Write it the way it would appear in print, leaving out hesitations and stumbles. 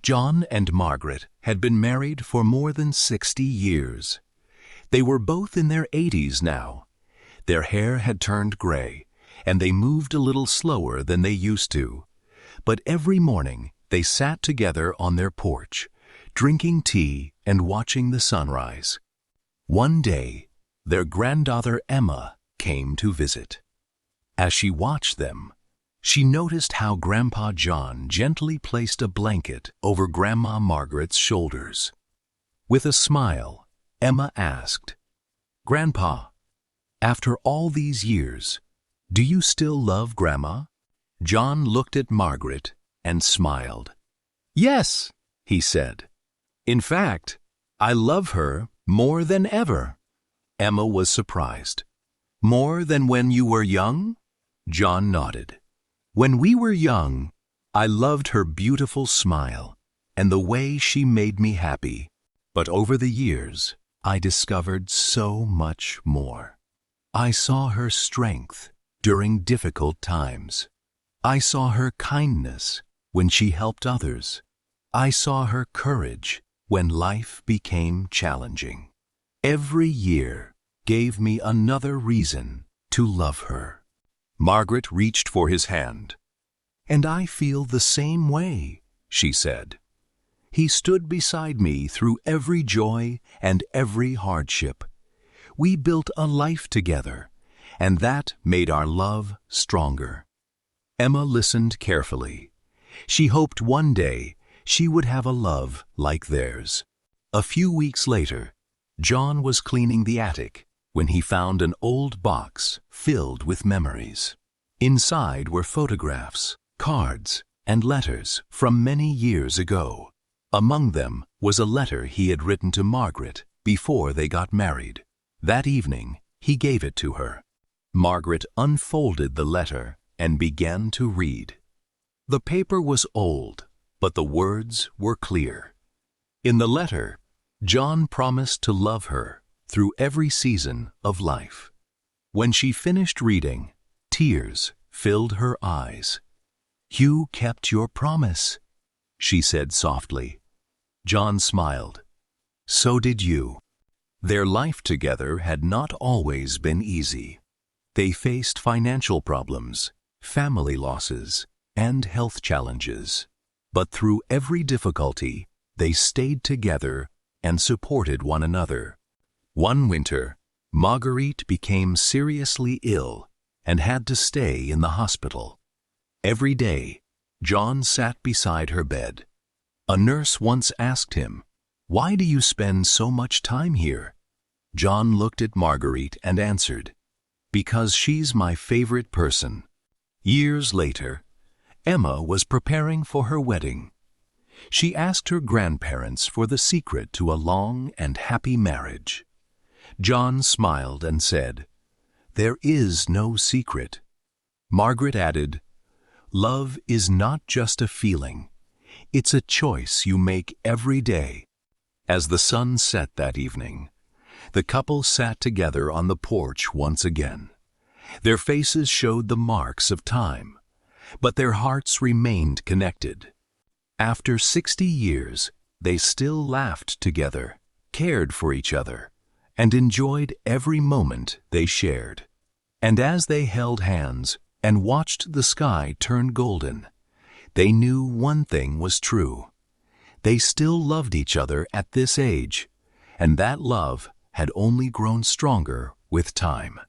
John and Margaret had been married for more than 60 years. They were both in their 80s now. Their hair had turned gray, and they moved a little slower than they used to. But every morning they sat together on their porch, drinking tea and watching the sunrise. One day, their granddaughter Emma came to visit. As she watched them, she noticed how Grandpa John gently placed a blanket over Grandma Margaret's shoulders. With a smile, Emma asked, "Grandpa, after all these years, do you still love Grandma?" John looked at Margaret and smiled. "Yes," he said. "In fact, I love her more than ever." Emma was surprised. "More than when you were young?" John nodded. "When we were young, I loved her beautiful smile and the way she made me happy. But over the years, I discovered so much more. I saw her strength during difficult times. I saw her kindness when she helped others. I saw her courage when life became challenging. Every year gave me another reason to love her." Margaret reached for his hand. "And I feel the same way," she said. "He stood beside me through every joy and every hardship. We built a life together, and that made our love stronger." Emma listened carefully. She hoped one day she would have a love like theirs. A few weeks later, John was cleaning the attic when he found an old box filled with memories. Inside were photographs, cards, and letters from many years ago. Among them was a letter he had written to Margaret before they got married. That evening, he gave it to her. Margaret unfolded the letter and began to read. The paper was old, but the words were clear. In the letter, John promised to love her through every season of life. When she finished reading, tears filled her eyes. "You kept your promise," she said softly. John smiled. "So did you." Their life together had not always been easy. They faced financial problems, family losses, and health challenges. But through every difficulty, they stayed together and supported one another. One winter, Marguerite became seriously ill and had to stay in the hospital. Every day, John sat beside her bed. A nurse once asked him, "Why do you spend so much time here?" John looked at Marguerite and answered, "Because she's my favorite person." Years later, Emma was preparing for her wedding. She asked her grandparents for the secret to a long and happy marriage. John smiled and said, "There is no secret." Margaret added, "Love is not just a feeling. It's a choice you make every day." As the sun set that evening, the couple sat together on the porch once again. Their faces showed the marks of time, but their hearts remained connected. After 60 years, they still laughed together, cared for each other, and enjoyed every moment they shared. And as they held hands and watched the sky turn golden, they knew one thing was true. They still loved each other at this age, and that love had only grown stronger with time.